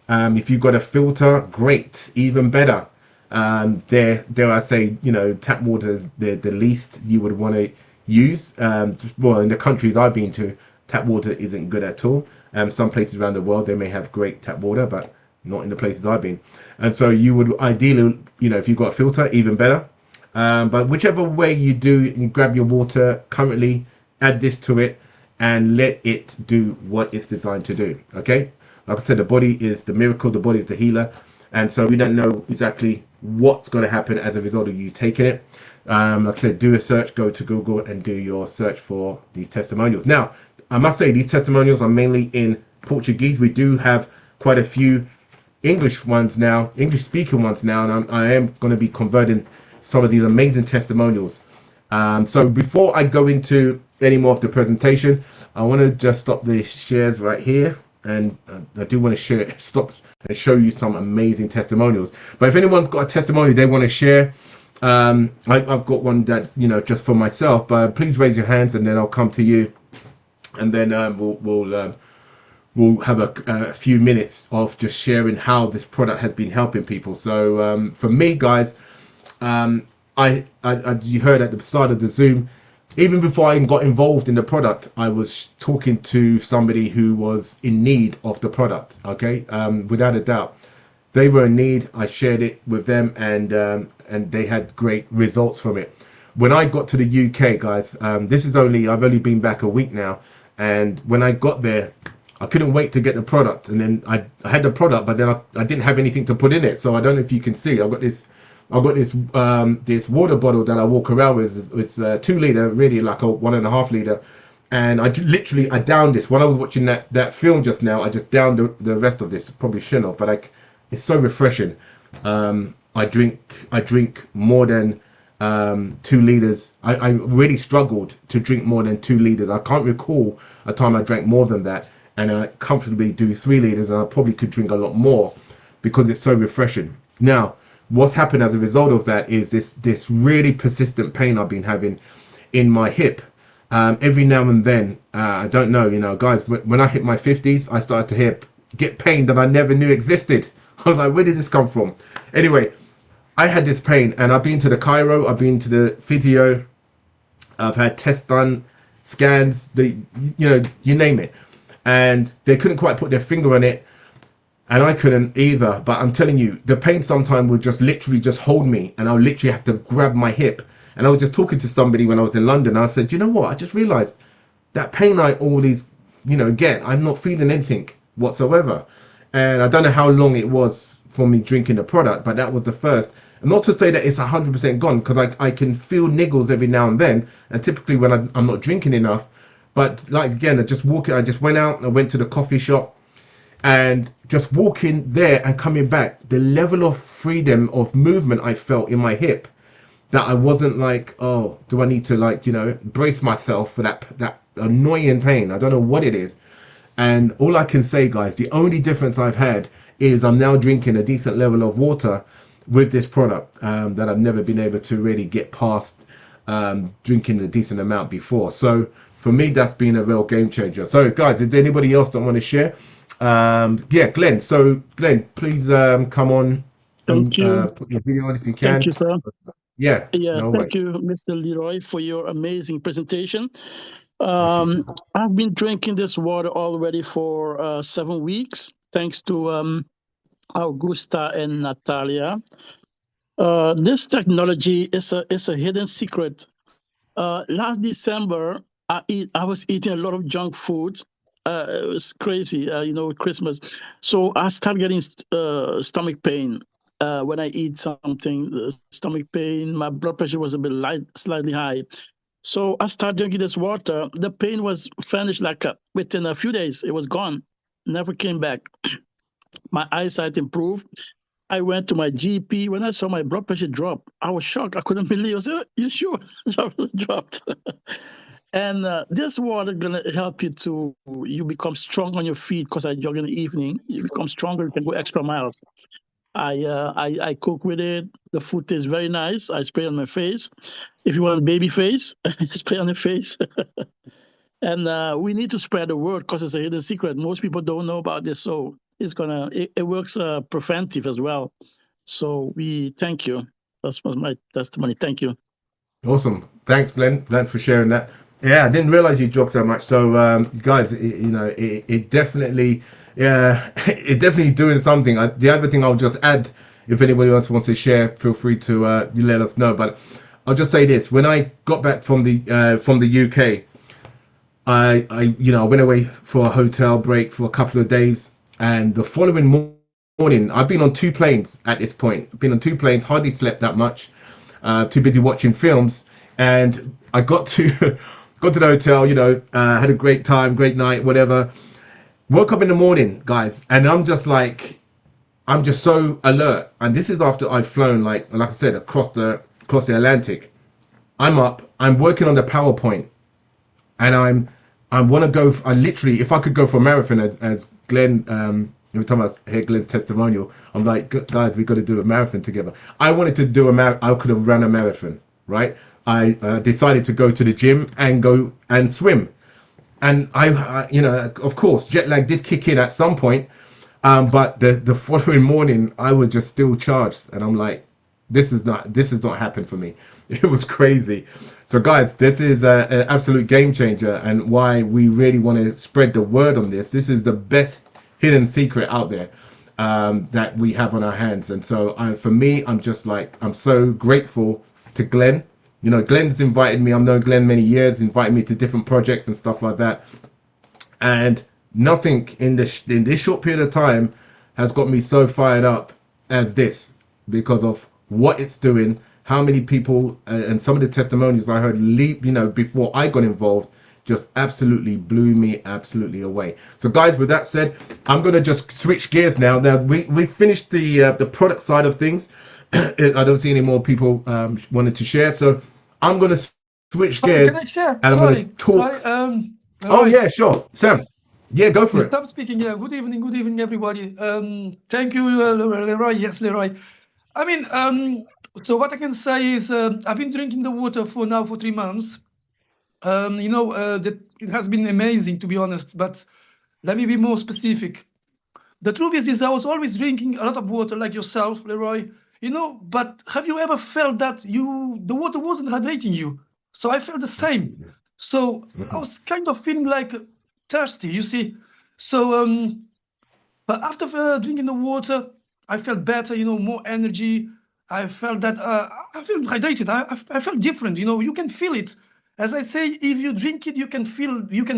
If you've got a filter, great, even better. There I'd say, you know, tap water is the least you would want to use. Well, in the countries I've been to, tap water isn't good at all. Some places around the world, they may have great tap water, but not in the places I've been. And so you would ideally, you know, if you've got a filter, even better. But whichever way you do, you grab your water currently, add this to it, and let it do what it's designed to do. Okay, like I said, the body is the miracle, the body is the healer, and so we don't know exactly what's going to happen as a result of you taking it. Like I said, do a search, go to Google and do your search for these testimonials. Now, I must say these testimonials are mainly in Portuguese. We do have quite a few English ones now, English speaking ones now, and I am going to be converting some of these amazing testimonials. So before I go into any more of the presentation, I want to just stop the shares right here, and I do want to stop and show you some amazing testimonials. But if anyone's got a testimony they want to share, I've got one that, you know, just for myself, but please raise your hands and then I'll come to you, and then we'll have a few minutes of just sharing how this product has been helping people. So for me, guys, you heard at the start of the Zoom, even before I even got involved in the product, I was talking to somebody who was in need of the product. Okay, without a doubt, they were in need. I shared it with them, and they had great results from it. When I got to the UK, guys, I've only been back a week now, and when I got there, I couldn't wait to get the product. And then I had the product, but then I didn't have anything to put in it. So I don't know if you can see, I've got this I've got this water bottle that I walk around with. It's a 2 liter, really like a 1.5 liter. And I downed this when I was watching that film just now. I just downed the rest of this. Probably shouldn't have, but it's so refreshing. I drink more than 2 liters. I really struggled to drink more than 2 liters. I can't recall a time I drank more than that, and I comfortably do 3 liters, and I probably could drink a lot more because it's so refreshing. Now, what's happened as a result of that is this really persistent pain I've been having in my hip. Every now and then, I don't know, guys, when I hit my 50s, I started to get pain that I never knew existed. I was like, where did this come from? Anyway, I had this pain, and I've been to the chiro, I've been to the physio, I've had tests done, scans, you name it, and they couldn't quite put their finger on it, and I couldn't either. But I'm telling you, the pain sometimes would just literally just hold me, and I'll literally have to grab my hip. And I was just talking to somebody when I was in London. I said, you know what? I just realized that pain I always, get, I'm not feeling anything whatsoever. And I don't know how long it was for me drinking the product, but that was the first. And not to say that it's 100% gone, because I can feel niggles every now and then, and typically when I'm not drinking enough. But like again, I just went out, I went to the coffee shop, and just walking there and coming back, the level of freedom of movement I felt in my hip, that I wasn't like, oh, do I need to brace myself for that annoying pain? I don't know what it is. And all I can say, guys, the only difference I've had is I'm now drinking a decent level of water with this product that I've never been able to really get past drinking a decent amount before. So for me, that's been a real game changer. So guys, is there anybody else that want to share? Yeah, Glenn. So Glenn, please come on and Thank you. put your video on if you can. Thank you, sir. Yeah, Yeah, no thank way. you, Mr. Leroy, for your amazing presentation. Appreciate it. I've been drinking this water already for 7 weeks, thanks to Augusta and Natalia. This technology is a hidden secret. Last December, I was eating a lot of junk food. It was crazy, Christmas. So I started getting stomach pain. When I eat something, stomach pain, my blood pressure was a bit slightly high. So I started drinking this water. The pain was vanished like within a few days. It was gone, never came back. My eyesight improved. I went to my GP. When I saw my blood pressure drop, I was shocked. I couldn't believe it. I said, you sure? It dropped. And this water gonna help you become strong on your feet, because I jog in the evening. You become stronger, you can go extra miles. I cook with it. The food tastes very nice. I spray on my face. If you want a baby face, spray on the face. And we need to spread the word, because it's a hidden secret. Most people don't know about this, so it works preventive as well. So we thank you. That was my testimony. Thank you. Awesome. Thanks, Glenn. Thanks for sharing that. Yeah, I didn't realize you jogged so much. So, guys, it definitely, yeah, it definitely doing something. The other thing I'll just add, if anybody else wants to share, feel free to let us know. But I'll just say this: when I got back from the UK, I went away for a hotel break for a couple of days, and the following morning, I've been on 2 planes at this point. I've been on 2 planes, hardly slept that much. Too busy watching films, and I got to got to the hotel, had a great time, great night, whatever. Woke up in the morning, guys, and I'm just so alert. And this is after I've flown, like I said, across the Atlantic. I'm up, I'm working on the PowerPoint, and I want to go. I literally, if I could go for a marathon, as Glenn, every time I hear Glenn's testimonial, I'm like, guys, we got to do a marathon together. I wanted to do I could have run a marathon, right? I decided to go to the gym and go and swim. And I of course, jet lag did kick in at some point. But the following morning, I was just still charged. And I'm like, this is not happened for me. It was crazy. So guys, this is an absolute game changer, and why we really want to spread the word on this. This is the best hidden secret out there that we have on our hands. And so for me, I'm so grateful to Glenn. Glenn's invited me. I've known Glenn many years, invited me to different projects and stuff like that. And nothing in this short period of time has got me so fired up as this, because of what it's doing, how many people, and some of the testimonials I heard, before I got involved, just absolutely blew me absolutely away. So guys, with that said, I'm going to just switch gears now. Now we finished the product side of things. I don't see any more people wanted to share, so I'm going to switch Sorry, can gears I share? and I'm going to talk. Sorry. Oh Leroy. yeah, sure, Sam. Yeah, go for It's it. Tom speaking. Yeah. Good evening, everybody. Thank you, Leroy. Yes, Leroy. I mean, so what I can say is, I've been drinking the water for 3 months. That it has been amazing, to be honest. But let me be more specific. The truth is this: I was always drinking a lot of water, like yourself, Leroy. But have you ever felt that the water wasn't hydrating you? So I felt the same. So I was kind of feeling like thirsty, you see. So but after drinking the water, I felt better, more energy. I felt that I felt hydrated. I felt different, you can feel it. As I say, if you drink it, you can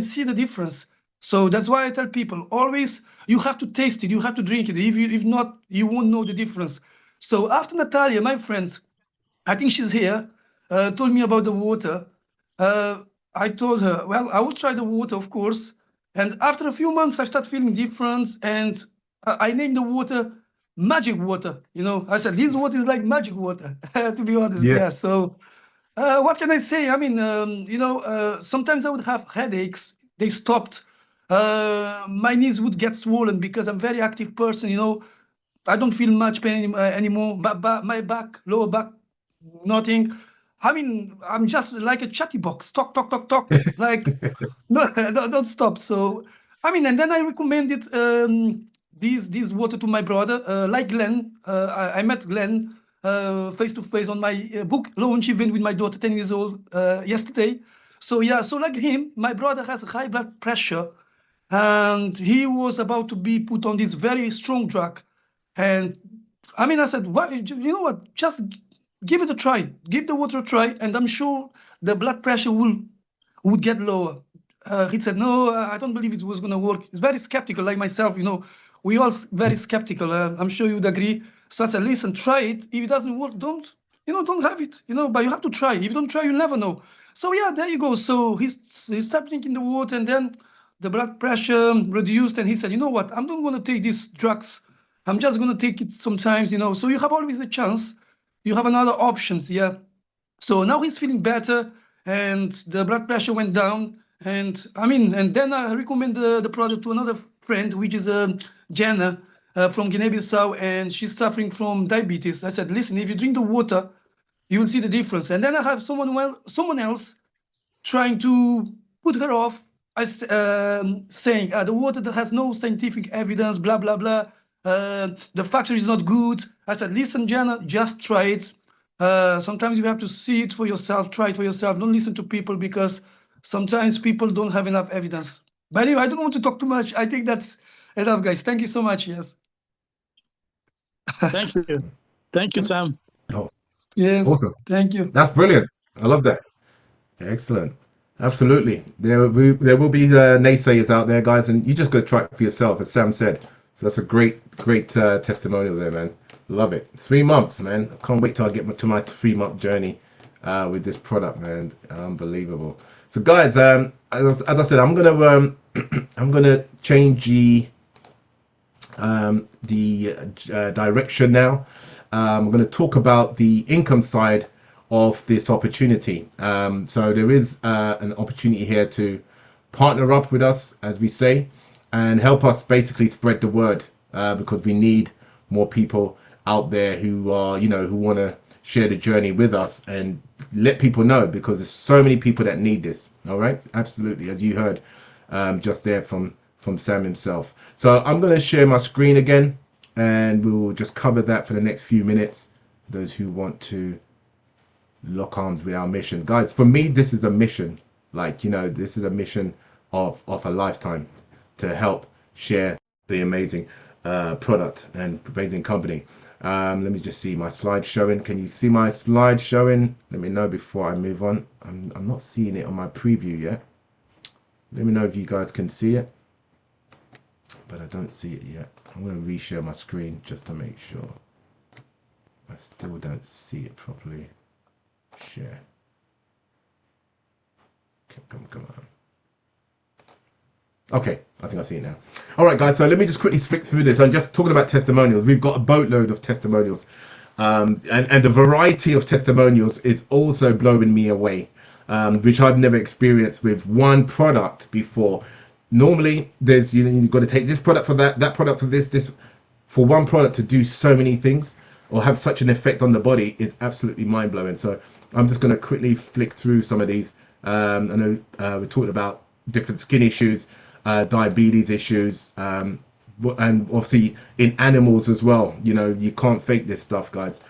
see the difference. So that's why I tell people always you have to taste it, you have to drink it. If not, you won't know the difference. So after Natalia, my friend, I think she's here, told me about the water. I told her, well, I will try the water, of course. And after a few months, I start feeling different. And I named the water magic water. I said, this water is like magic water, to be honest. Yeah. Yeah. So what can I say? I mean, sometimes I would have headaches. They stopped. My knees would get swollen because I'm a very active person. I don't feel much pain anymore. But my back, lower back, nothing. I mean, I'm just like a chatty box. Talk, talk, talk, talk. Like, no, don't stop. So, I mean, and then I recommended this water to my brother, like Glenn. I met Glenn face to face on my book launch event with my daughter, 10 years old, yesterday. So yeah, so like him, my brother has high blood pressure, and he was about to be put on this very strong drug. And I mean, I said, "What? You know what? Just give it a try. Give the water a try, and I'm sure the blood pressure would get lower." He said, "No, I don't believe it was going to work." He's very skeptical, like myself. We all very skeptical. I'm sure you'd agree. So I said, "Listen, try it. If it doesn't work, don't have it. But you have to try. If you don't try, you'll never know." So yeah, there you go. So he started drinking the water, and then the blood pressure reduced, and he said, "You know what? I'm not going to take these drugs. I'm just going to take it sometimes, So you have always a chance. You have another options, yeah. So now he's feeling better, and the blood pressure went down. And I mean, and then I recommend the product to another friend, which is Jenna from Guinea-Bissau, and she's suffering from diabetes. I said, listen, if you drink the water, you will see the difference. And then I have someone else trying to put her off, saying the water that has no scientific evidence, blah, blah, blah. The factory is not good. I said, listen, Jenna, just try it. Sometimes you have to see it for yourself, try it for yourself. Don't listen to people because sometimes people don't have enough evidence. But anyway, I don't want to talk too much. I think that's enough, guys. Thank you so much. Yes. Thank you. Thank you, Sam. Oh, Yes. awesome. Thank you. That's brilliant. I love that. Excellent. Absolutely. There will be naysayers out there, guys, and you just got to try it for yourself, as Sam said. So that's a great testimonial there, man. Love it. 3 months, man. I can't wait till I get to my 3-month journey with this product, man. Unbelievable. So, guys, as I said, I'm gonna I'm gonna change the direction now. I'm going to talk about the income side of this opportunity. So there is an opportunity here to partner up with us, as we say, and help us basically spread the word because we need more people out there who are, who want to share the journey with us and let people know, because there's so many people that need this. All right, absolutely, as you heard just there from Sam himself. So I'm going to share my screen again, and we will just cover that for the next few minutes. Those who want to lock arms with our mission, guys. For me, this is a mission. This is a mission of a lifetime to help share the amazing product and amazing company. Let me just see my slide showing. Can you see my slide showing? Let me know before I move on. I'm not seeing it on my preview yet. Let me know if you guys can see it, but I don't see it yet. I'm going to reshare my screen just to make sure. I still don't see it properly. Share. Come on. Okay, I think I see it now. All right, guys, so let me just quickly speak through this. I'm just talking about testimonials. We've got a boatload of testimonials. And the variety of testimonials is also blowing me away, which I've never experienced with one product before. Normally, there's you've got to take this product for that product for this for one product to do so many things or have such an effect on the body is absolutely mind-blowing. So I'm just going to quickly flick through some of these. I know we're talking about different skin issues, diabetes issues, and obviously in animals as well. You know, you can't fake this stuff, guys.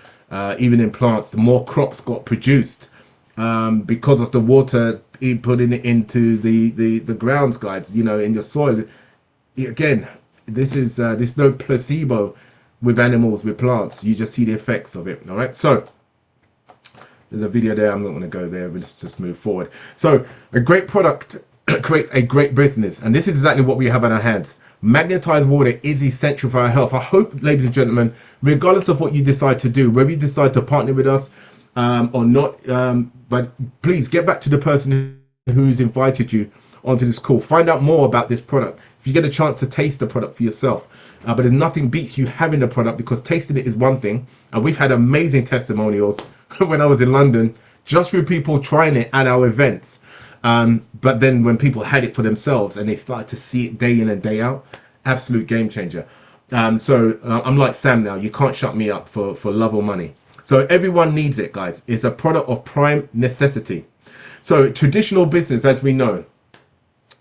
Even in plants, the more crops got produced because of the water putting it into the grounds, guys, you know, in your soil. Again, there's no placebo with animals, with plants. You just see the effects of it. All right, so there's a video there. I'm not going to go there. Let's just move forward. So a great product creates a great business, and this is exactly what we have in our hands. Magnetized water is essential for our health. I hope, ladies and gentlemen, regardless of what you decide to do, whether you decide to partner with us or not, but please get back to the person who's invited you onto this call. Find out more about this product. If you get a chance to taste the product for yourself, but there's nothing beats you having the product, because tasting it is one thing, and we've had amazing testimonials when I was in London, just through people trying it at our events. But then when people had it for themselves and they started to see it day in and day out, absolute game changer. So I'm like Sam now. You can't shut me up for love or money. So everyone needs it, guys. It's a product of prime necessity. So traditional business, as we know,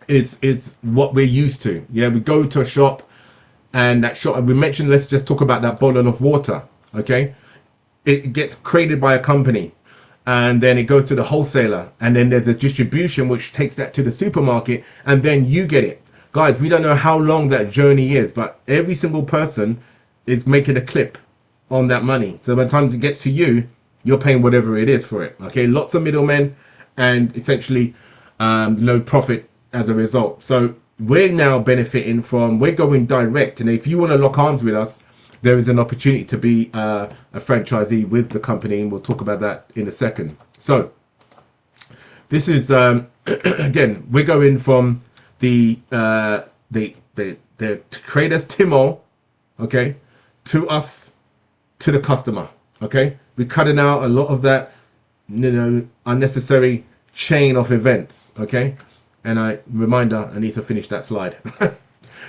is what we're used to. Yeah, we go to a shop, and that shop, we mentioned, let's just talk about that bottle of water. Okay, it gets created by a company, and then it goes to the wholesaler, and then there's a distribution which takes that to the supermarket, and then you get it. Guys, we don't know how long that journey is, but every single person is making a clip on that money. So by the time it gets to you, you're paying whatever it is for it. Okay, lots of middlemen, and essentially no profit as a result. So we're now benefiting from, we're going direct, and if you want to lock arms with us, there is an opportunity to be a franchisee with the company, and we'll talk about that in a second. So this is again, we're going from the creators Timol, okay, to us, to the customer. Okay, we're cutting out a lot of that, you know, unnecessary chain of events. Okay, and I need to finish that slide.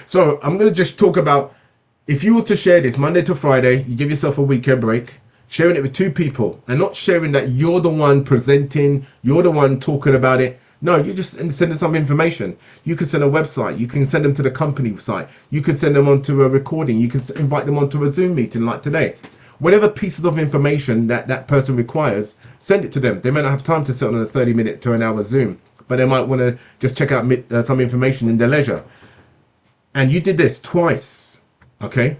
So I'm going to just talk about, if you were to share this Monday to Friday, you give yourself a weekend break, sharing it with 2 people, and not sharing that you're the one presenting, you're the one talking about it. No, you just send some information. You can send a website. You can send them to the company site. You can send them onto a recording. You can invite them onto a Zoom meeting like today. Whatever pieces of information that person requires, send it to them. They may not have time to sit on a 30-minute to an hour Zoom, but they might want to just check out some information in their leisure. And you did this twice, okay?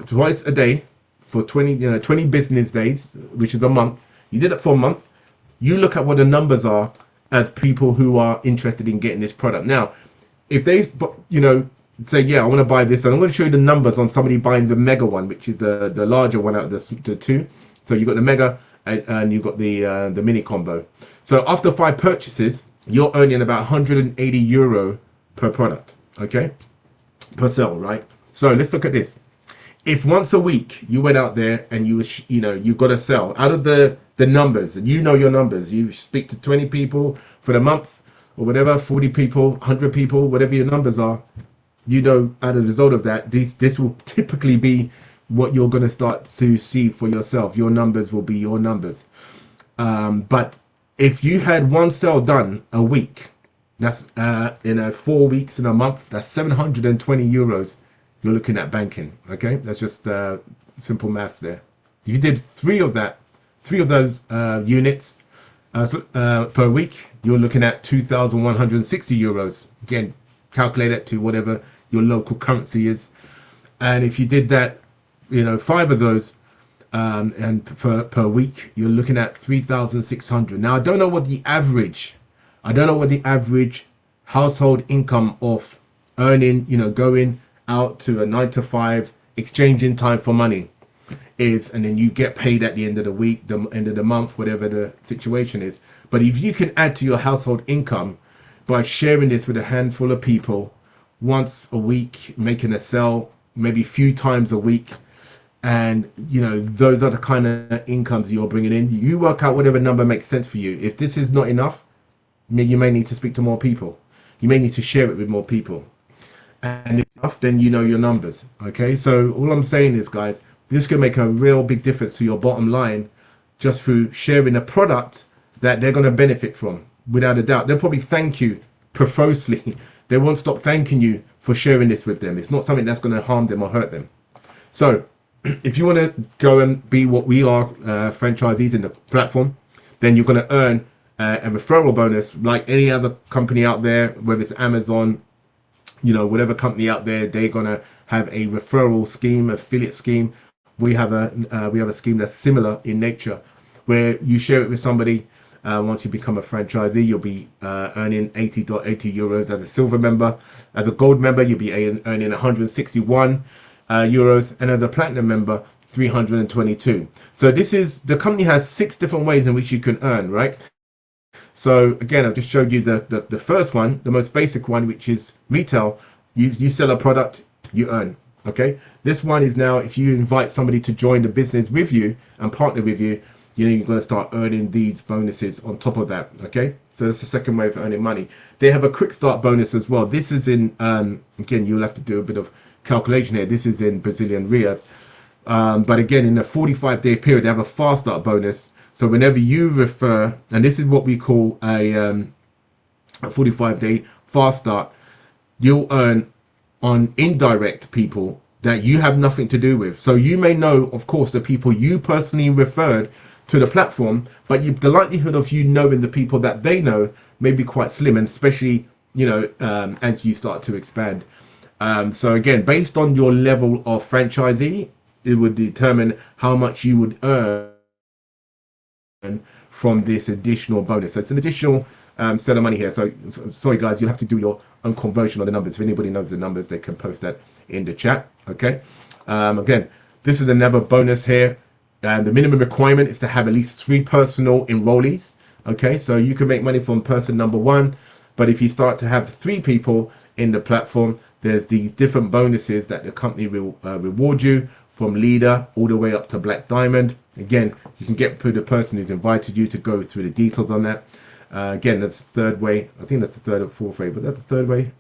Twice a day for 20 business days, which is a month. You did it for a month. You look at what the numbers are as people who are interested in getting this product. Now, if they, say, yeah, I want to buy this, and I'm going to show you the numbers on somebody buying the mega one, which is the larger one out of the 2. So you've got the mega and you've got the mini combo. So after 5 purchases, you're earning about 180 euro per product, okay, per sale, right? So let's look at this. If once a week you went out there and you've got to sell out of the numbers, and you know your numbers, you speak to 20 people for the month or whatever, 40 people, 100 people, whatever your numbers are, you know, as a result of that, this will typically be what you're going to start to see for yourself. Your numbers will be your numbers. But if you had one sale done a week, that's 4 weeks in a month, that's 720 euros you're looking at banking. Okay, that's just simple maths there. If you did 3 of those units per week, you're looking at 2,160 euros. Again, calculate it to whatever your local currency is. And if you did that, 5 of those and per week, you're looking at 3,600. Now, I don't know what the average household income of earning, going out to a 9 to 5, exchanging time for money is, and then you get paid at the end of the week, the end of the month, whatever the situation is. But if you can add to your household income by sharing this with a handful of people once a week, making a sale maybe a few times a week, and you know, those are the kind of incomes you're bringing in. You work out whatever number makes sense for you. If this is not enough, you may need to speak to more people. You may need to share it with more people. And if enough, then you know your numbers. Okay, so all I'm saying is, guys, this can make a real big difference to your bottom line just through sharing a product that they're going to benefit from, without a doubt. They'll probably thank you profusely. They won't stop thanking you for sharing this with them. It's not something that's going to harm them or hurt them. So if you want to go and be what we are, franchisees in the platform, then you're going to earn a referral bonus like any other company out there, whether it's Amazon, you know, whatever company out there. They're going to have a referral scheme, affiliate scheme. We have a scheme that's similar in nature, where you share it with somebody. Once you become a franchisee, you'll be earning 80 euros as a silver member. As a gold member, you'll be earning 161 euros, and as a platinum member, 322. So this is, the company has 6 different ways in which you can earn, right? So again, I've just showed you the first one, the most basic one, which is retail. You sell a product, you earn. Okay, this one is now, if you invite somebody to join the business with you and partner with you, you know, you're going to start earning these bonuses on top of that. Okay, so that's the second way of earning money. They have a quick start bonus as well. This is in, again, you'll have to do a bit of calculation here. This is in Brazilian reais. But again, in a 45-day period, they have a fast start bonus. So whenever you refer, and this is what we call a 45-day fast start, you'll earn on indirect people that you have nothing to do with. So you may know, of course, the people you personally referred to the platform, but the likelihood of you knowing the people that they know may be quite slim, and especially, you know, as you start to expand. So again, based on your level of franchisee, it would determine how much you would earn from this additional bonus. So it's an additional set of money here. So sorry guys, you'll have to do your own conversion on the numbers. If anybody knows the numbers, they can post that in the chat. Okay, again, this is another bonus here, and the minimum requirement is to have at least 3 personal enrollees. Okay, so you can make money from person number 1, but if you start to have 3 people in the platform, there's these different bonuses that the company will reward you, from leader all the way up to black diamond. Again, you can get to the person who's invited you to go through the details on that. Again, that's the third way. I think that's the third or fourth way, but that's the third way.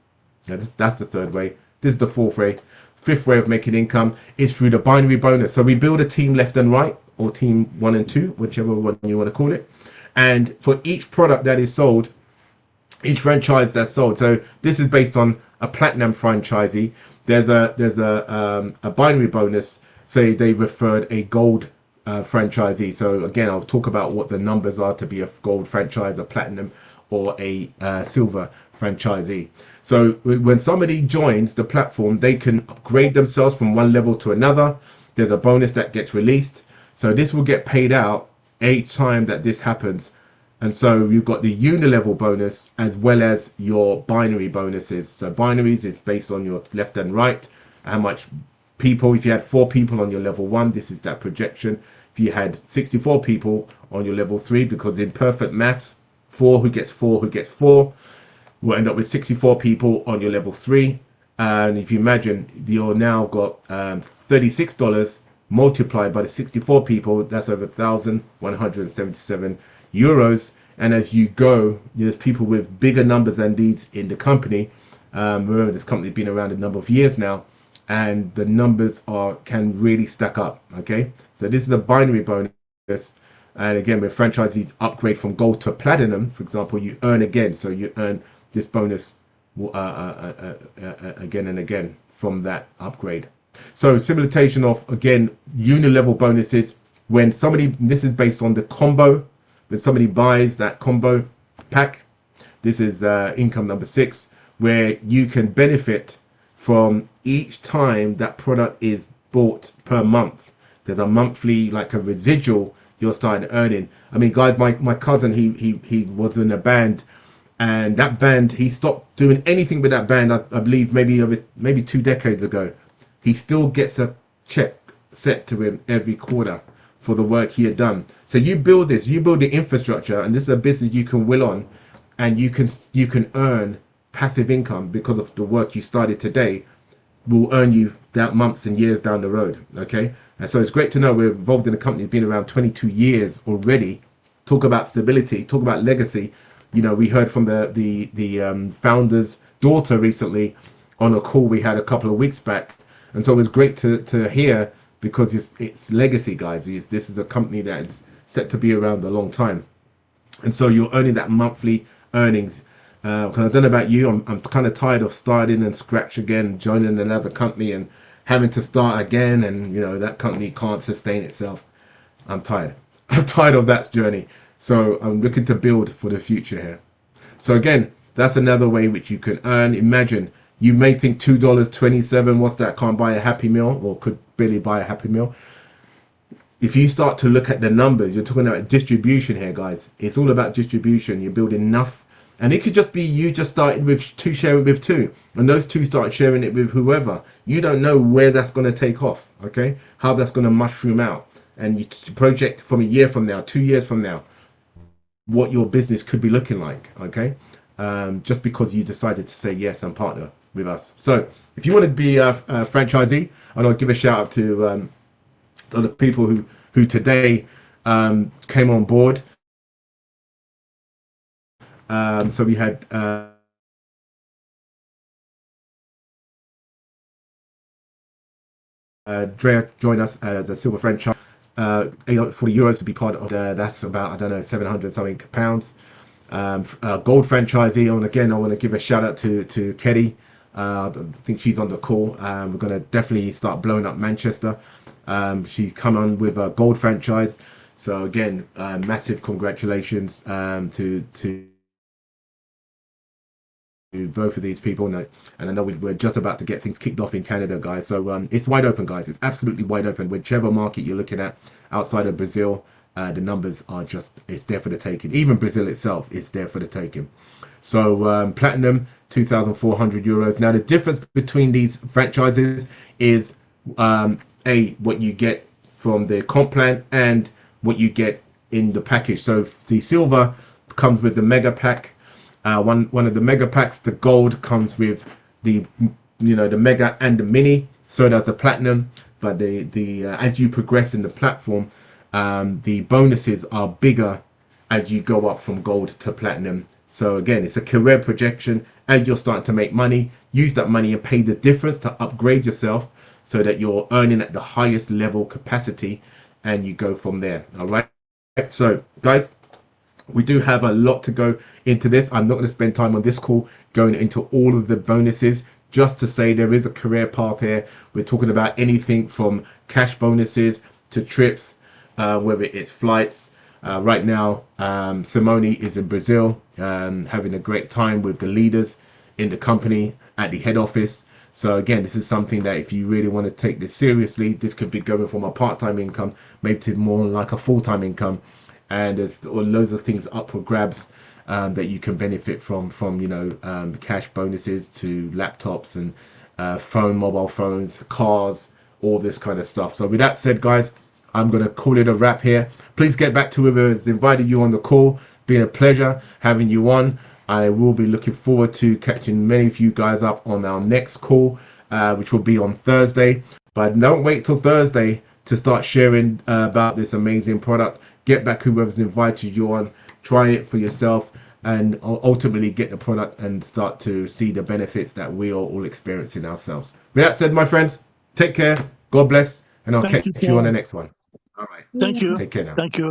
Yeah, that's the third way. This is the fourth way. Fifth way of making income is through the binary bonus. So we build a team left and right, or team 1 and 2, whichever one you want to call it. And for each product that is sold, each franchise that's sold. So this is based on a platinum franchisee. There's a binary bonus. Say they referred a gold franchisee. So again, I'll talk about what the numbers are to be a gold franchise, a platinum, or a silver franchisee. So when somebody joins the platform, they can upgrade themselves from one level to another. There's a bonus that gets released. So this will get paid out each time that this happens. And so you've got the unilevel bonus as well as your binary bonuses. So binaries is based on your left and right, how much people. If you had 4 people on your level 1, this is that projection. If you had 64 people on your level 3, because in perfect maths, 4 who gets 4 who gets 4 will end up with 64 people on your level 3. And if you imagine, you're now got $36 multiplied by the 64 people, that's over 1,177 euros. And as you go, there's people with bigger numbers than these in the company. Remember, this company's been around a number of years now, and the numbers can really stack up. Okay, so this is a binary bonus, and again, when franchisees upgrade from gold to platinum, for example, you earn again. So you earn this bonus again and again from that upgrade. So simulation of, again, unilevel bonuses. When somebody, this is based on the combo, when somebody buys that combo pack, this is income number 6, where you can benefit from each time that product is bought per month. There's a monthly, like a residual you're starting earning. I mean, guys, my cousin, he was in a band, and that band, he stopped doing anything with that band, I believe maybe 2 decades ago. He still gets a check set to him every quarter for the work he had done. So you build this, you build the infrastructure, and this is a business you can will on, and you can earn passive income because of the work you started today will earn you that months and years down the road. Okay, and so it's great to know we're involved in a company that's been around 22 years already. Talk about stability, talk about legacy. You know, we heard from the founder's daughter recently on a call we had a couple of weeks back, and so it was great to hear, because it's legacy, guys. This is a company that is set to be around a long time, and so you're earning that monthly earnings. Because I don't know about you, I'm kind of tired of starting and scratch again, joining another company and having to start again, and you know that company can't sustain itself. I'm tired. I'm tired of that journey. So I'm looking to build for the future here. So again, that's another way which you can earn. Imagine you may think $2.27, what's that? Can't buy a Happy Meal, or could barely buy a Happy Meal. If you start to look at the numbers, you're talking about distribution here, guys. It's all about distribution. You're building enough. And it could just be you just started with two, sharing with two, and those two start sharing it with whoever. You don't know where that's going to take off, okay? How that's going to mushroom out. And you project from a year from now, 2 years from now, what your business could be looking like, okay? Just because you decided to say yes and partner with us. So if you want to be a franchisee, and I'll give a shout out to the people who today came on board. So we had Drea join us as a silver franchise. €40 to be part of that's about, I don't know, 700 something pounds. Gold franchisee, and I want to give a shout out to Keddy. I think she's on the call. We're going to definitely start blowing up Manchester. She's come on with a gold franchise. So again, massive congratulations to both of these people, and I know we're just about to get things kicked off in Canada, guys. So it's wide open, guys. It's absolutely wide open. Whichever market you're looking at outside of Brazil, the numbers are it's there for the taking. Even Brazil itself is there for the taking. So platinum, €2,400. Now the difference between these franchises is what you get from the comp plan and what you get in the package. So the silver comes with the mega pack. One of the mega packs. The gold comes with the mega and the mini. So does the platinum. But the as you progress in the platform, the bonuses are bigger as you go up from gold to platinum. So again, it's a career projection. As you're starting to make money, use that money and pay the difference to upgrade yourself, so that you're earning at the highest level capacity, and you go from there. All right. So guys, we do have a lot to go into this. I'm not going to spend time on this call going into all of the bonuses. Just to say, there is a career path here. We're talking about anything from cash bonuses to trips, whether it's flights. Right now, Simone is in Brazil, having a great time with the leaders in the company at the head office. So again, this is something that if you really want to take this seriously, this could be going from a part-time income maybe to more like a full-time income. And there's loads of things up for grabs that you can benefit from cash bonuses to laptops and mobile phones, cars, all this kind of stuff. So with that said, guys, I'm going to call it a wrap here. Please get back to whoever has invited you on the call. Been a pleasure having you on. I will be looking forward to catching many of you guys up on our next call, which will be on Thursday. But don't wait till Thursday to start sharing about this amazing product. Get back whoever's invited you on, try it for yourself, and ultimately get the product and start to see the benefits that we are all experiencing ourselves. With that said, my friends, take care, God bless, and I'll catch you on the next one. All right. Thank you. Take care now. Thank you.